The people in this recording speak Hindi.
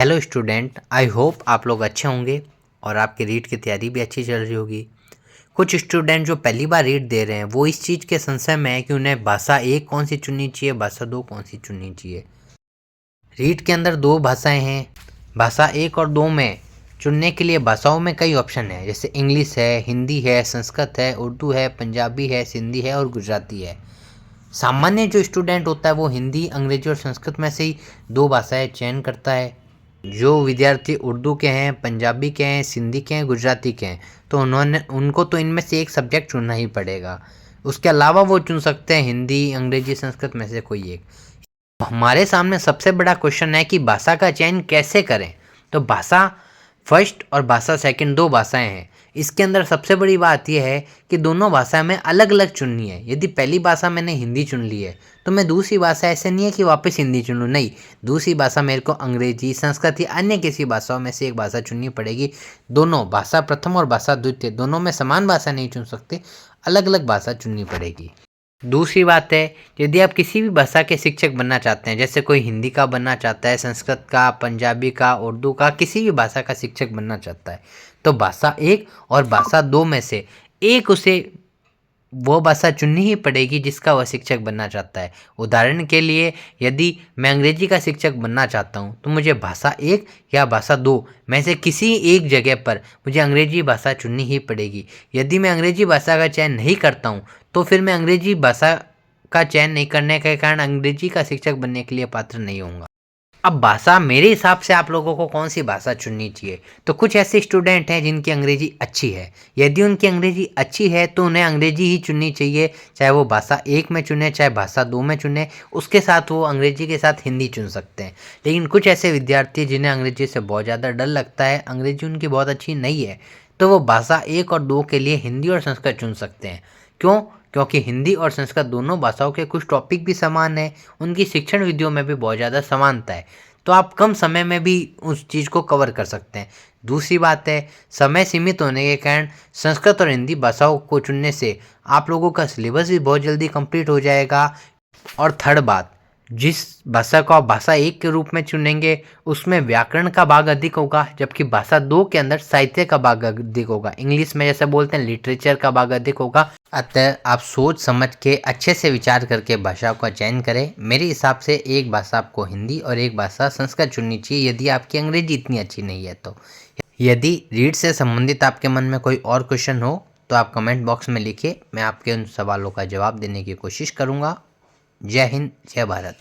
हेलो स्टूडेंट, आई होप आप लोग अच्छे होंगे और आपकी रीट की तैयारी भी अच्छी चल रही होगी। कुछ स्टूडेंट जो पहली बार रीट दे रहे हैं वो इस चीज़ के संशय में है कि उन्हें भाषा एक कौन सी चुननी चाहिए, भाषा दो कौन सी चुननी चाहिए। रीट के अंदर दो भाषाएं हैं। भाषा एक और दो में चुनने के लिए भाषाओं में कई ऑप्शन है, जैसे इंग्लिश है, हिंदी है, संस्कृत है, उर्दू है, पंजाबी है, सिंधी है और गुजराती है। सामान्य जो स्टूडेंट होता है वो हिंदी, अंग्रेजी और संस्कृत में से ही दो भाषाएं चयन करता है। जो विद्यार्थी उर्दू के हैं, पंजाबी के हैं, सिंधी के हैं, गुजराती के हैं, तो उनको तो इनमें से एक सब्जेक्ट चुनना ही पड़ेगा। उसके अलावा वो चुन सकते हैं हिंदी, अंग्रेजी, संस्कृत में से कोई एक। हमारे सामने सबसे बड़ा क्वेश्चन है कि भाषा का चयन कैसे करें। तो भाषा फर्स्ट और भाषा सेकंड दो भाषाएं हैं। इसके अंदर सबसे बड़ी बात यह है कि दोनों भाषा में अलग अलग चुननी है। यदि पहली भाषा मैंने हिंदी चुन ली है तो मैं दूसरी भाषा ऐसे नहीं है कि वापस हिंदी चुन लूँ, नहीं, दूसरी भाषा मेरे को अंग्रेजी, संस्कृत या अन्य किसी भाषाओं में से एक भाषा चुननी पड़ेगी। दोनों भाषा प्रथम और भाषा द्वितीय दोनों में समान भाषा नहीं चुन सकते, अलग अलग भाषा चुननी पड़ेगी। दूसरी बात है, यदि आप किसी भी भाषा के शिक्षक बनना चाहते हैं, जैसे कोई हिंदी का बनना चाहता है, संस्कृत का, पंजाबी का, उर्दू का, किसी भी भाषा का शिक्षक बनना चाहता है, तो भाषा एक और भाषा दो में से एक उसे वो भाषा चुननी ही पड़ेगी जिसका वह शिक्षक बनना चाहता है। उदाहरण के लिए, यदि मैं अंग्रेजी का शिक्षक बनना चाहता हूँ तो मुझे भाषा एक या भाषा दो में से किसी एक जगह पर मुझे अंग्रेजी भाषा चुननी ही पड़ेगी। यदि मैं अंग्रेजी भाषा का चयन नहीं करता हूँ तो फिर मैं अंग्रेजी भाषा का चयन नहीं करने के कारण अंग्रेजी का शिक्षक बनने के लिए पात्र नहीं होऊंगा। अब भाषा मेरे हिसाब से आप लोगों को कौन सी भाषा चुननी चाहिए, तो कुछ ऐसे स्टूडेंट हैं जिनकी अंग्रेजी अच्छी है। यदि उनकी अंग्रेजी अच्छी है तो उन्हें अंग्रेजी ही चुननी चाहिए, चाहे वो भाषा एक में चुने चाहे भाषा दो में चुने, उसके साथ वो अंग्रेजी के साथ हिंदी चुन सकते हैं। लेकिन कुछ ऐसे विद्यार्थी जिन्हें अंग्रेजी से बहुत ज़्यादा डर लगता है, अंग्रेजी उनकी बहुत अच्छी नहीं है, तो वो भाषा एक और दो के लिए हिंदी और संस्कृत चुन सकते हैं। क्यों? क्योंकि हिंदी और संस्कृत दोनों भाषाओं के कुछ टॉपिक भी समान हैं, उनकी शिक्षण विधियों में भी बहुत ज़्यादा समानता है, तो आप कम समय में भी उस चीज़ को कवर कर सकते हैं। दूसरी बात है, समय सीमित होने के कारण संस्कृत और हिंदी भाषाओं को चुनने से आप लोगों का सिलेबस भी बहुत जल्दी कंप्लीट हो जाएगा। और थर्ड बात, जिस भाषा को आप भाषा एक के रूप में चुनेंगे उसमें व्याकरण का भाग अधिक होगा, जबकि भाषा दो के अंदर साहित्य का भाग अधिक होगा। इंग्लिश में जैसे बोलते हैं लिटरेचर का भाग अधिक होगा। अतः आप सोच समझ के अच्छे से विचार करके भाषा का चयन करें। मेरे हिसाब से एक भाषा आपको हिंदी और एक भाषा संस्कृत चुननी चाहिए, यदि आपकी अंग्रेजी इतनी अच्छी नहीं है तो। यदि रीड से संबंधित आपके मन में कोई और क्वेश्चन हो तो आप कमेंट बॉक्स में लिखिए, मैं आपके उन सवालों का जवाब देने की कोशिश करूँगा। जय हिंद, जय भारत।